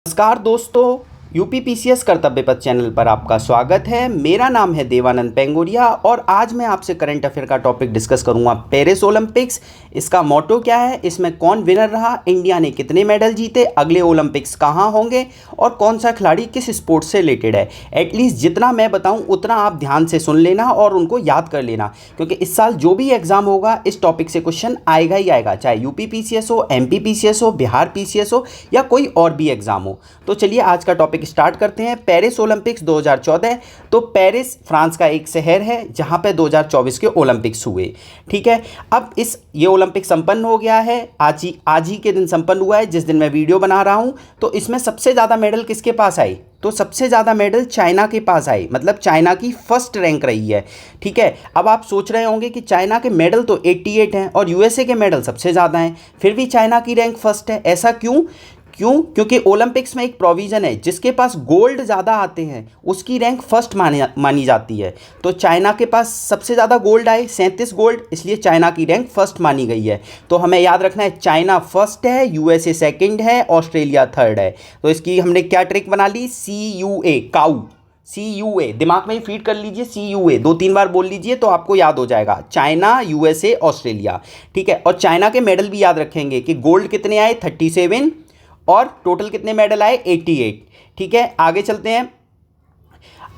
नमस्कार दोस्तों, यूपीपीसीएस कर्तव्य पथ चैनल पर आपका स्वागत है। मेरा नाम है देवानंद पेंगोरिया और आज मैं आपसे करंट अफेयर का टॉपिक डिस्कस करूंगा। पेरिस ओलंपिक्स, इसका मोटो क्या है, इसमें कौन विनर रहा, इंडिया ने कितने मेडल जीते, अगले ओलंपिक्स कहां होंगे और कौन सा खिलाड़ी किस स्पोर्ट से रिलेटेड है। एटलीस्ट जितना मैं बताऊं उतना आप ध्यान से सुन लेना और उनको याद कर लेना, क्योंकि इस साल जो भी एग्जाम होगा इस टॉपिक से क्वेश्चन आएगा ही आएगा, चाहे यूपीपीसीएस हो, एमपीपीसीएस हो, बिहार पीसीएस हो या कोई और भी एग्जाम हो। तो चलिए आज का टॉपिक स्टार्ट करते हैं। Paris Olympics 2014। तो पेरिस फ्रांस का एक शहर है जहां पे 2024 के ओलंपिक्स हुए। ठीक है, अब ये ओलंपिक संपन्न हो गया है, आज ही के दिन संपन्न हुआ है जिस दिन मैं वीडियो बना रहा हूं। तो इसमें सबसे ज़्यादा मेडल किसके पास आई? तो सबसे ज़्यादा मेडल चाइना के पास आई, मतलब चाइना की फर्स्ट रैंक रही है। ठीक है, अब आप सोच रहे होंगे कि चाइना के मेडल तो 88 हैं और यूएसए के मेडल सबसे ज़्यादा हैं, फिर भी चाइना की रैंक फर्स्ट है। ऐसा क्योंकि ओलंपिक्स में एक प्रोविज़न है, जिसके पास गोल्ड ज़्यादा आते हैं उसकी रैंक फर्स्ट मानी जाती है। तो चाइना के पास सबसे ज़्यादा गोल्ड आए, 37 गोल्ड, इसलिए चाइना की रैंक फर्स्ट मानी गई है। तो हमें याद रखना है, चाइना फर्स्ट है, यूएसए सेकंड है, ऑस्ट्रेलिया थर्ड है। तो इसकी हमने क्या ट्रिक बना ली? CUA, काऊ, CUA दिमाग में ही फीड कर लीजिए। CUA 2-3 बार बोल लीजिए तो आपको याद हो जाएगा। China, USA, Australia. ठीक है, और चाइना के मेडल भी याद रखेंगे कि गोल्ड कितने आए, 37, और टोटल कितने मेडल आए, 88। ठीक है, आगे चलते हैं।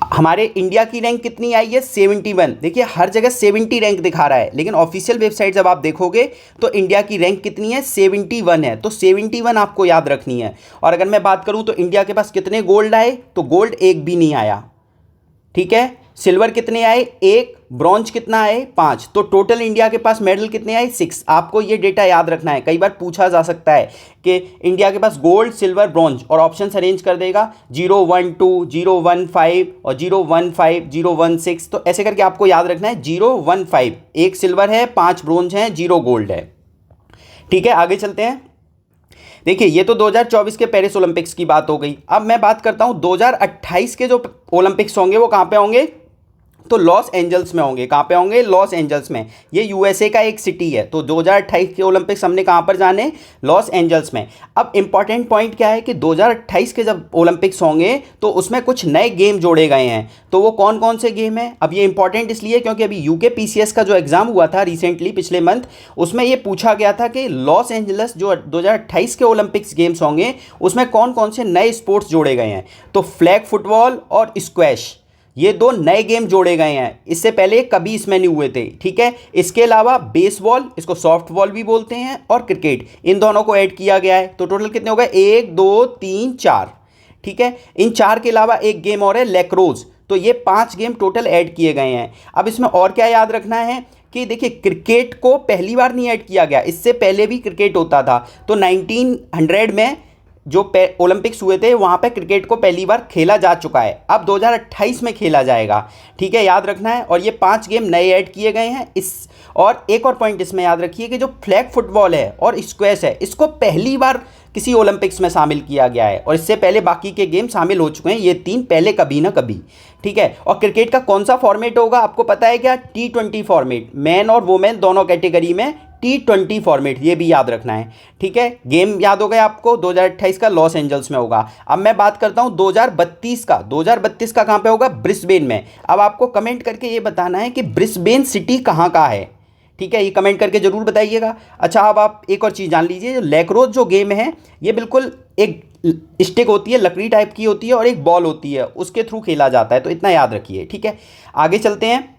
हमारे इंडिया की रैंक कितनी आई है, 71। देखिए हर जगह 70 रैंक दिखा रहा है, लेकिन ऑफिशियल वेबसाइट जब आप देखोगे तो इंडिया की रैंक कितनी है, 71 है। तो 71 आपको याद रखनी है। और अगर मैं बात करूं तो इंडिया के पास कितने गोल्ड आए, तो गोल्ड एक भी नहीं आया। ठीक है, सिल्वर कितने आए, 1, ब्रॉन्ज कितना आए, 5। तो टोटल इंडिया के पास मेडल कितने आए, 6। आपको ये डेटा याद रखना है, कई बार पूछा जा सकता है कि इंडिया के पास गोल्ड, सिल्वर, ब्रॉन्ज, और ऑप्शन अरेंज कर देगा 012, 015 और 015, 016। तो ऐसे करके आपको याद रखना है 015, 1 सिल्वर है, 5 ब्रॉन्ज हैं, 0 गोल्ड है। ठीक है, आगे चलते हैं। देखिए ये तो 2024 के पेरिस ओलंपिक्स की बात हो गई। अब मैं बात करता हूं 2028 के जो ओलंपिक्स होंगे वो कहां पे होंगे, तो लॉस एंजल्स में होंगे। कहाँ पे होंगे, लॉस एंजल्स में। ये यूएसए का एक सिटी है। तो 2028 के ओलंपिक्स हमने कहाँ पर जाने, लॉस एंजल्स में। अब इंपॉर्टेंट पॉइंट क्या है कि 2028 के जब ओलंपिक्स होंगे तो उसमें कुछ नए गेम जोड़े गए हैं। तो वो कौन कौन से गेम हैं? अब ये इंपॉर्टेंट इसलिए क्योंकि अभी यूके पीसीएस का जो एग्जाम हुआ था रिसेंटली पिछले मंथ, उसमें ये पूछा गया था कि लॉस एंजल्स जो 2028 के ओलंपिक्स गेम्स होंगे उसमें कौन कौन से नए स्पोर्ट्स जोड़े गए हैं। तो फ्लैग फुटबॉल और स्क्वैश, ये 2 नए गेम जोड़े गए हैं, इससे पहले कभी इसमें नहीं हुए थे। ठीक है, इसके अलावा बेसबॉल, इसको सॉफ्ट बॉल भी बोलते हैं, और क्रिकेट, इन दोनों को ऐड किया गया है। तो टोटल कितने हो गए, 1 2 3 4। ठीक है, इन 4 के अलावा एक गेम और है लैक्रोज। तो ये 5 गेम टोटल ऐड किए गए हैं। अब इसमें और क्या याद रखना है कि देखिए क्रिकेट को पहली बार नहीं ऐड किया गया, इससे पहले भी क्रिकेट होता था। तो 1900 में जो ओलंपिक्स हुए थे वहाँ पे क्रिकेट को पहली बार खेला जा चुका है, अब 2028 में खेला जाएगा। ठीक है, याद रखना है। और ये 5 गेम नए ऐड किए गए हैं और एक और पॉइंट इसमें याद रखिए कि जो फ्लैग फुटबॉल है और स्क्वैश है, इसको पहली बार किसी ओलंपिक्स में शामिल किया गया है, और इससे पहले बाकी के गेम शामिल हो चुके हैं, ये 3 पहले कभी ना कभी। ठीक है, और क्रिकेट का कौन सा फॉर्मेट होगा आपको पता है क्या, T20 फॉर्मेट, मैन और वुमेन दोनों कैटेगरी में T20 फॉर्मेट, ये भी याद रखना है। ठीक है, गेम याद हो गया आपको, 2028 का लॉस एंजल्स में होगा। अब मैं बात करता हूं 2032 का। 2032 का कहां पे होगा, ब्रिस्बेन में। अब आपको कमेंट करके ये बताना है कि ब्रिस्बेन सिटी कहां का है। ठीक है, ये कमेंट करके जरूर बताइएगा। अच्छा, अब आप एक और चीज़ जान लीजिए, जो लैक्रोज जो गेम है ये बिल्कुल एक स्टिक होती है, लकड़ी टाइप की होती है, और एक बॉल होती है, उसके थ्रू खेला जाता है। तो इतना याद रखिए। ठीक है, आगे चलते हैं।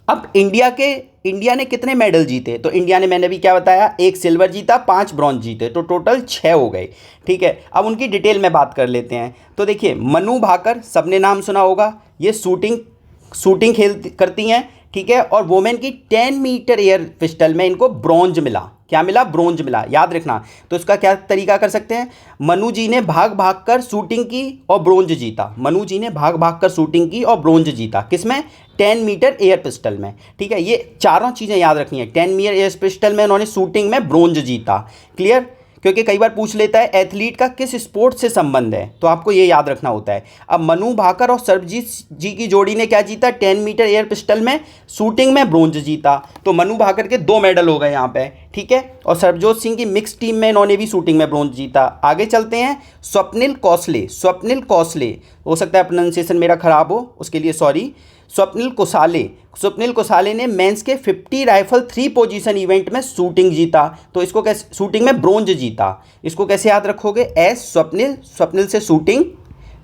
अब इंडिया ने कितने मेडल जीते, तो इंडिया ने, मैंने भी क्या बताया, 1 सिल्वर जीता, 5 ब्रॉन्ज जीते, तो टोटल 6 हो गए। ठीक है, अब उनकी डिटेल में बात कर लेते हैं। तो देखिए मनु भाकर, सबने नाम सुना होगा, ये शूटिंग करती हैं। ठीक है, और वोमेन की 10 मीटर एयर पिस्टल में इनको ब्रॉन्ज मिला। क्या मिला, ब्रॉन्ज मिला, याद रखना। तो इसका क्या तरीका कर सकते हैं, मनु जी ने भाग भाग कर शूटिंग की और ब्रॉन्ज जीता। मनु जी ने भाग भाग कर शूटिंग की और ब्रॉन्ज जीता, किसमें, 10 मीटर एयर पिस्टल में। ठीक है, ये चारों चीज़ें याद रखनी है। 10 मीटर एयर पिस्टल में उन्होंने शूटिंग में ब्रॉन्ज जीता। क्लियर, क्योंकि कई बार पूछ लेता है एथलीट का किस स्पोर्ट से संबंध है, तो आपको ये याद रखना होता है। अब मनु भाकर और सरबजीत जी की जोड़ी ने क्या जीता, 10 मीटर एयर पिस्टल में शूटिंग में ब्रोंज जीता। तो मनु भाकर के 2 मेडल हो गए यहाँ पे। ठीक है। और सरबजोत सिंह की मिक्स टीम में इन्होंने भी शूटिंग में ब्रॉन्ज जीता। आगे चलते हैं, स्वप्निल कौशले, स्वप्निल कौशले, हो सकता है प्रोनाउंसिएशन मेरा खराब हो, उसके लिए सॉरी। स्वप्निल कुसाले, स्वप्निल कुसाले ने मेंस के 50 राइफल 3 पोजीशन इवेंट में शूटिंग जीता। तो इसको कैसे, शूटिंग में ब्रोंज जीता, इसको कैसे याद रखोगे, एस स्वप्निल, स्वप्निल से शूटिंग,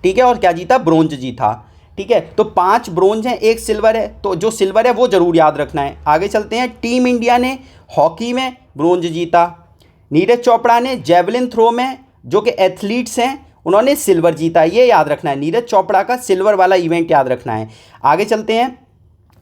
ठीक है, और क्या जीता, ब्रोंज जीता, ठीक है। तो 5 ब्रोंज हैं, 1 सिल्वर है, तो जो सिल्वर है वो जरूर याद रखना है। आगे चलते हैं, टीम इंडिया ने हॉकी में ब्रोंज जीता। नीरज चोपड़ा ने जेवलिन थ्रो में, जो कि एथलीट्स हैं, उन्होंने सिल्वर जीता, ये याद रखना है, नीरज चोपड़ा का सिल्वर वाला इवेंट याद रखना है। आगे चलते हैं,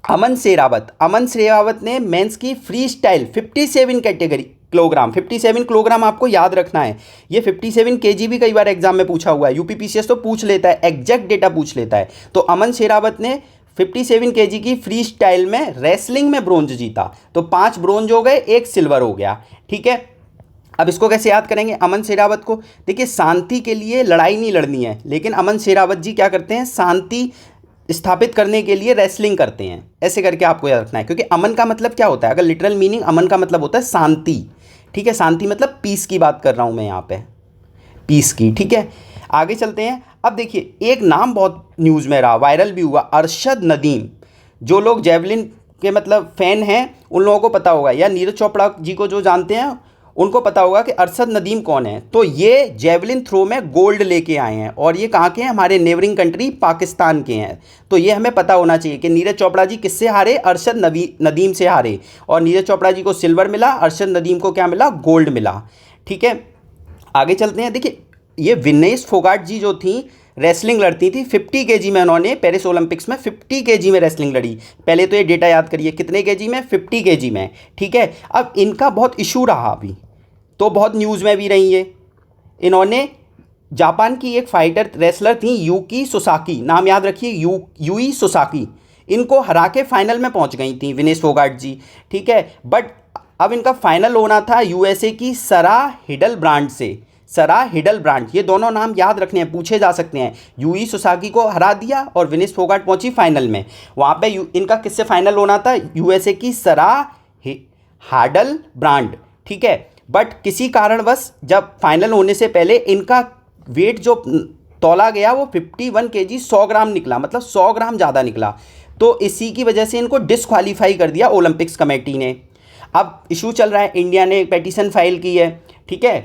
अमन शेरावत, अमन शेरावत ने मेंस की free style 57 category kilogram, 57 kilogram आपको याद रखना है। ये 57 केजी भी कई बार एग्जाम में पूछा हुआ है, यूपीपीसीएस तो पूछ लेता है, एग्जैक्ट डेटा पूछ लेता है। तो अमन शेरावत ने 57 केजी की फ्री स्टाइल में रेसलिंग में ब्रोंज जीता। तो 5 ब्रोंज हो गए, 1 सिल्वर हो गया, ठीक है। अब इसको कैसे याद करेंगे अमन शेरावत को, देखिए शांति के लिए लड़ाई नहीं लड़नी है, लेकिन अमन शेरावत जी क्या करते हैं, शांति स्थापित करने के लिए रेसलिंग करते हैं, ऐसे करके आपको याद रखना है। क्योंकि अमन का मतलब क्या होता है, अगर लिटरल मीनिंग अमन का मतलब होता है शांति, ठीक है, शांति मतलब पीस की बात कर रहा हूँ मैं यहाँ पे, पीस की, ठीक है। आगे चलते हैं, अब देखिए एक नाम बहुत न्यूज़ में रहा, वायरल भी हुआ, अरशद नदीम। जो लोग जेवलिन के मतलब फ़ैन हैं उन लोगों को पता होगा, या नीरज चोपड़ा जी को जो जानते हैं उनको पता होगा कि अरशद नदीम कौन है। तो ये जेवलिन थ्रो में गोल्ड लेके आए हैं, और ये कहाँ के हैं, हमारे नेबरिंग कंट्री पाकिस्तान के हैं। तो ये हमें पता होना चाहिए कि नीरज चोपड़ा जी किससे हारे, अरशद नदीम से हारे, और नीरज चोपड़ा जी को सिल्वर मिला, अरशद नदीम को क्या मिला, गोल्ड मिला, ठीक है। आगे चलते हैं, देखिए ये विनेश फोगाट जी जो थी रेसलिंग लड़ती थी 50 केजी में, उन्होंने पेरिस ओलंपिक्स में 50 केजी में रेसलिंग लड़ी। पहले तो ये डेटा याद करिए, कितने केजी में, 50 केजी में, ठीक है। अब इनका बहुत इशू रहा अभी, तो बहुत न्यूज़ में भी रही है। इन्होंने जापान की एक फाइटर रेसलर थी यूकी सोसाकी, नाम याद रखिए, यूई सोसाकी, इनको हरा के फाइनल में पहुंच गई थी विनेश फोगाट जी, ठीक है। बट अब इनका फाइनल होना था यूएसए की सरा हिडलब्रांड से, सरा हिडलब्रांड, ये दोनों नाम याद रखने हैं, पूछे जा सकते हैं। यूई सोसाकी को हरा दिया और विनेश फोगाट पहुंची फाइनल में। वहाँ पे इनका किससे फाइनल होना था, यूएसए की सरा हिडलब्रांड, ठीक है। बट किसी कारणवश जब फाइनल होने से पहले इनका वेट जो तौला गया वो 51 केजी 100 ग्राम निकला, मतलब 100 ग्राम ज़्यादा निकला। तो इसी की वजह से इनको डिस्क्वालीफाई कर दिया ओलंपिक्स कमेटी ने। अब इशू चल रहा है, इंडिया ने एक पेटिशन फाइल की है, ठीक है।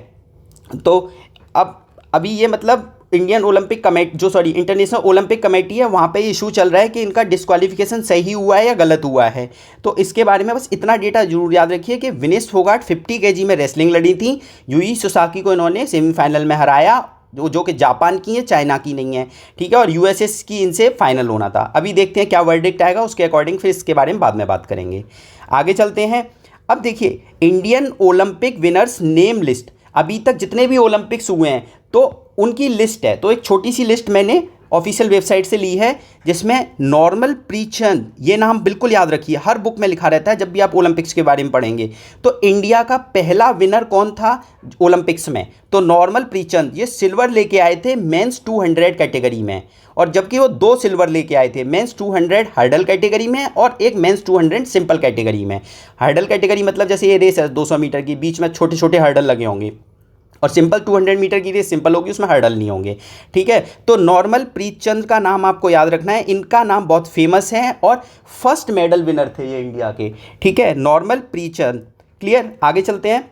तो अब अभी ये मतलब इंडियन ओलंपिक कमेटी जो इंटरनेशनल ओलंपिक कमेटी है, वहाँ पे इशू चल रहा है कि इनका डिस्क्वालिफिकेशन सही हुआ है या गलत हुआ है। तो इसके बारे में बस इतना डेटा जरूर याद रखिए कि विनेश फोगाट 50 केजी में रेसलिंग लड़ी थी, यूई सोसाकी को इन्होंने सेमीफाइनल में हराया, जो कि जापान की है, चाइना की नहीं है, ठीक है। और यूएसएस की इनसे फाइनल होना था। अभी देखते हैं क्या वर्डिक्ट आएगा, उसके अकॉर्डिंग फिर इसके बारे में बाद में बात करेंगे। आगे चलते हैं, अब देखिए Indian Olympic winners name list, अभी तक जितने भी ओलंपिक्स हुए हैं तो उनकी लिस्ट है। तो एक छोटी सी लिस्ट मैंने ऑफिशियल वेबसाइट से ली है, जिसमें नॉर्मल प्रीचंद, ये नाम बिल्कुल याद रखिए, हर बुक में लिखा रहता है जब भी आप ओलंपिक्स के बारे में पढ़ेंगे। तो इंडिया का पहला विनर कौन था ओलंपिक्स में, तो नॉर्मल प्रीचंद, ये सिल्वर लेके आए थे मेंस 200 कैटेगरी में, और जबकि वो 2 सिल्वर लेके आए थे, मेंस 200 हर्डल कैटेगरी में और एक मेंस 200 सिंपल कैटेगरी में। हर्डल कैटेगरी मतलब जैसे ये रेस है 200 मीटर की, बीच में छोटे छोटे हर्डल लगे होंगे, और सिंपल 200 मीटर की रेस सिंपल होगी, उसमें हर्डल नहीं होंगे, ठीक है। तो नॉर्मल प्रीतचंद का नाम आपको याद रखना है, इनका नाम बहुत फेमस है और फर्स्ट मेडल विनर थे ये इंडिया के, ठीक है, नॉर्मल प्रीतचंद, क्लियर। आगे चलते हैं,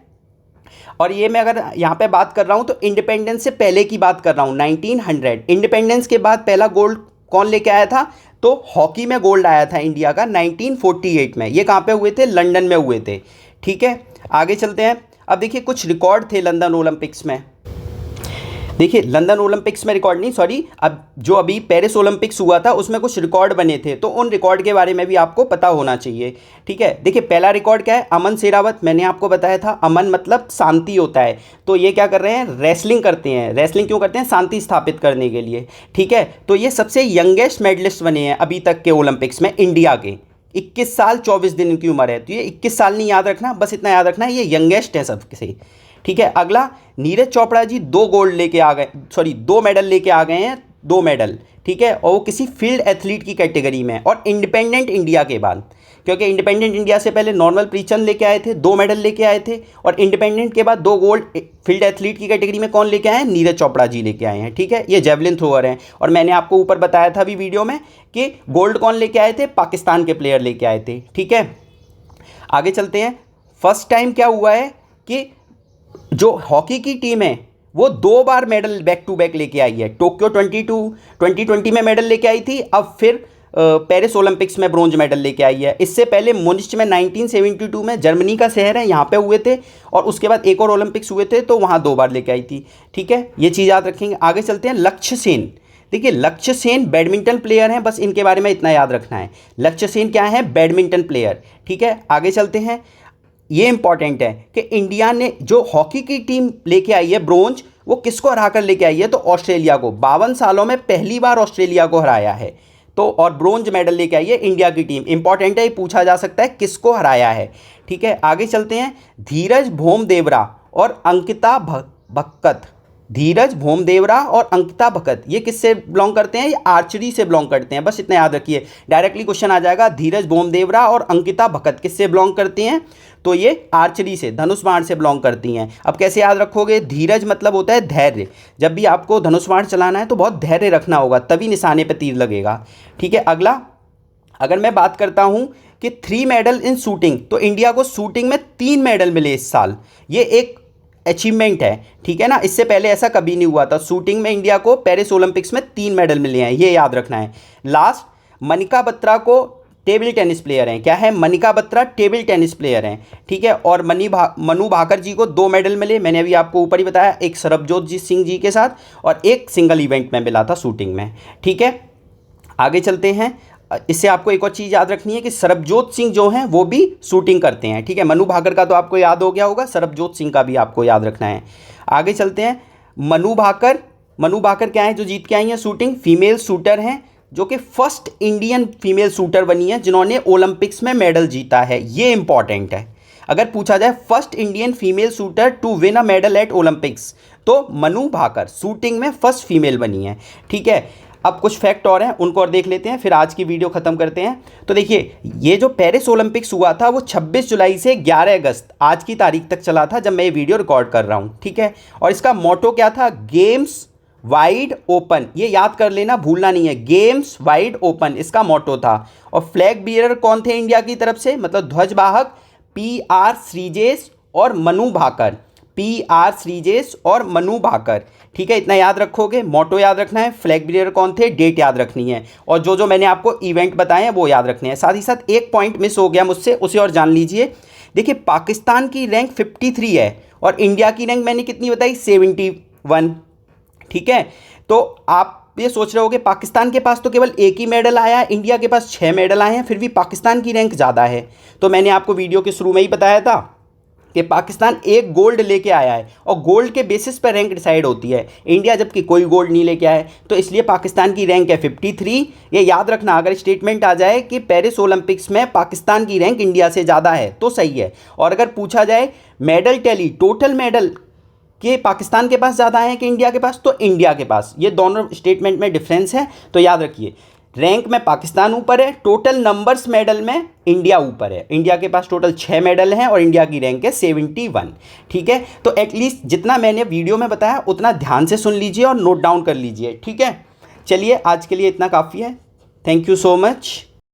और ये मैं अगर यहाँ पे बात कर रहा हूँ तो इंडिपेंडेंस से पहले की बात कर रहा हूँ, 1900, इंडिपेंडेंस के बाद पहला गोल्ड कौन लेके आया था, तो हॉकी में गोल्ड आया था इंडिया का 1948 में। ये कहाँ पे हुए थे, लंदन में हुए थे, ठीक है। आगे चलते हैं, अब देखिए कुछ रिकॉर्ड थे लंदन ओलंपिक्स में, देखिए लंदन ओलंपिक्स में रिकॉर्ड नहीं, सॉरी, अब जो अभी पेरिस ओलंपिक्स हुआ था उसमें कुछ रिकॉर्ड बने थे, तो उन रिकॉर्ड के बारे में भी आपको पता होना चाहिए, ठीक है। देखिए पहला रिकॉर्ड क्या है, अमन शेरावत, मैंने आपको बताया था अमन मतलब शांति होता है, तो ये क्या कर रहे हैं, रेसलिंग करते हैं। रेसलिंग क्यों करते हैं, शांति स्थापित करने के लिए, ठीक है। तो ये सबसे यंगेस्ट मेडलिस्ट बने हैं अभी तक के ओलंपिक्स में इंडिया के, 21 साल 24 दिन की उम्र है। तो ये 21 साल नहीं याद रखना, बस इतना याद रखना है ये यंगेस्ट है सबसे, ठीक है। अगला, नीरज चोपड़ा जी 2 गोल्ड लेके आ गए, सॉरी 2 मेडल लेके आ गए हैं, 2 मेडल, ठीक है, और वो किसी फील्ड एथलीट की कैटेगरी में, और इंडिपेंडेंट इंडिया के बाद, क्योंकि इंडिपेंडेंट इंडिया से पहले नॉर्मल प्रीचंद लेके आए थे, 2 मेडल लेके आए थे, और इंडिपेंडेंट के बाद 2 गोल्ड फील्ड एथलीट की कैटेगरी में कौन लेके आए हैं? नीरज चोपड़ा जी लेके आए हैं। ठीक है, ये जेवलिन थ्रोअर हैं। और मैंने आपको ऊपर बताया था अभी वीडियो में कि गोल्ड कौन लेके आए थे? पाकिस्तान के प्लेयर लेके आए थे। ठीक है, आगे चलते हैं। फर्स्ट टाइम क्या हुआ है कि जो हॉकी की टीम है वो 2 बार मेडल बैक टू बैक लेके आई है। टोक्यो 2020 में मेडल लेके आई थी, अब फिर पेरिस ओलंपिक्स में ब्रोंज मेडल लेके आई है। इससे पहले मुनिच में 1972 में, जर्मनी का शहर है, यहाँ पे हुए थे, और उसके बाद एक और ओलंपिक्स हुए थे तो वहाँ 2 बार लेके आई थी। ठीक है, ये चीज़ याद रखेंगे। आगे चलते हैं। लक्ष्य सेन, देखिए लक्ष्य सेन बैडमिंटन प्लेयर हैं, बस इनके बारे में इतना याद रखना है। लक्ष्य सेन क्या है? Badminton player. ठीक है, आगे चलते हैं। ये इंपॉर्टेंट है कि इंडिया ने जो हॉकी की टीम लेके आई है ब्रोंज, वो किसको हरा कर लेके आई है? तो ऑस्ट्रेलिया को। 52 सालों में पहली बार ऑस्ट्रेलिया को हराया है। तो और ब्रोंज मेडल लेके आई है इंडिया की टीम। इंपॉर्टेंट है, ये पूछा जा सकता है किसको हराया है। ठीक है, आगे चलते हैं। धीरज भोमदेवरा और अंकिता भक्कत, धीरज भोमदेवरा और अंकिता भगत, ये किससे बिलोंग करते हैं? ये आर्चरी से बिलोंग करते हैं, बस इतना याद रखिए। डायरेक्टली क्वेश्चन आ जाएगा, धीरज भोमदेवरा और अंकिता भगत किससे बिलोंग करती हैं? तो ये आर्चरी से, धनुष बाण से बिलोंग करती हैं। अब कैसे याद रखोगे? धीरज मतलब होता है धैर्य। जब भी आपको धनुष बाण चलाना है तो बहुत धैर्य रखना होगा, तभी निशाने पर तीर लगेगा। ठीक है, अगला अगर मैं बात करता हूं कि 3 मेडल इन शूटिंग, तो इंडिया को शूटिंग में 3 मेडल मिले इस साल। ये एक अचीवमेंट है। ठीक है ना, इससे पहले ऐसा कभी नहीं हुआ था। शूटिंग में इंडिया को पेरिस ओलंपिक्स में 3 मेडल मिले हैं, ये याद रखना है। लास्ट, मनिका बत्रा को टेबल टेनिस प्लेयर हैं। क्या है? Manika Batra table tennis player हैं। ठीक है, और मनु भाकर जी को 2 मेडल मिले, मैंने अभी आपको ऊपर ही बताया, एक सरबजोत सिंह जी के साथ और एक सिंगल इवेंट में मिला था शूटिंग में। ठीक है, आगे चलते हैं। इससे आपको एक और चीज़ याद रखनी है कि सरबजोत सिंह जो हैं वो भी शूटिंग करते हैं। ठीक है, मनु भाकर का तो आपको याद हो गया होगा, सरबजोत सिंह का भी आपको याद रखना है। आगे चलते हैं। मनु भाकर क्या है जो जीत के आई हैं शूटिंग? फीमेल शूटर हैं, जो कि फर्स्ट इंडियन फीमेल शूटर बनी है जिन्होंने ओलंपिक्स में मेडल जीता है। ये इंपॉर्टेंट है, अगर पूछा जाए first Indian female shooter to win a medal at Olympics, तो मनु भाकर शूटिंग में फर्स्ट फीमेल बनी है। ठीक है, अब कुछ फैक्ट और हैं, उनको और देख लेते हैं, फिर आज की वीडियो ख़त्म करते हैं। तो देखिए, ये जो पेरिस ओलंपिक्स हुआ था वो 26 जुलाई से 11 अगस्त आज की तारीख तक चला था, जब मैं ये वीडियो रिकॉर्ड कर रहा हूँ। ठीक है, और इसका मोटो क्या था? Games wide open. ये याद कर लेना, भूलना नहीं है, गेम्स वाइड ओपन इसका मोटो था। और फ्लैग बियरर कौन थे इंडिया की तरफ से? मतलब ध्वजवाहक PR श्रीजेश और मनु भाकर, PR श्रीजेश और मनु भाकर। ठीक है, इतना याद रखोगे, मोटो याद रखना है, फ्लैग बियरर कौन थे, डेट याद रखनी है, और जो जो मैंने आपको इवेंट बताए हैं वो याद रखने हैं। साथ ही साथ एक पॉइंट मिस हो गया मुझसे, उसे और जान लीजिए। देखिए, पाकिस्तान की रैंक 53 है और इंडिया की रैंक मैंने कितनी बताई? 71। ठीक है, तो आप ये सोच रहे होगे पाकिस्तान के पास तो केवल एक ही मेडल आया है, इंडिया के पास 6 मेडल आए हैं, फिर भी पाकिस्तान की रैंक ज़्यादा है। तो मैंने आपको वीडियो के शुरू में ही बताया था कि पाकिस्तान एक गोल्ड लेके आया है और गोल्ड के बेसिस पर रैंक डिसाइड होती है। इंडिया जबकि कोई गोल्ड नहीं लेके आया है, तो इसलिए पाकिस्तान की रैंक है 53। ये याद रखना, अगर स्टेटमेंट आ जाए कि पेरिस ओलंपिक्स में पाकिस्तान की रैंक इंडिया से ज़्यादा है तो सही है, और अगर पूछा जाए मेडल टैली, टोटल मेडल कि पाकिस्तान के पास ज़्यादा है कि इंडिया के पास, तो इंडिया के पास। ये दोनों स्टेटमेंट में डिफरेंस है, तो याद रखिए, रैंक में पाकिस्तान ऊपर है, टोटल नंबर्स मेडल में इंडिया ऊपर है। इंडिया के पास टोटल 6 मेडल हैं और इंडिया की रैंक है 71। ठीक है, तो एटलीस्ट जितना मैंने वीडियो में बताया उतना ध्यान से सुन लीजिए और नोट डाउन कर लीजिए। ठीक है, चलिए आज के लिए इतना काफ़ी है। Thank you so much.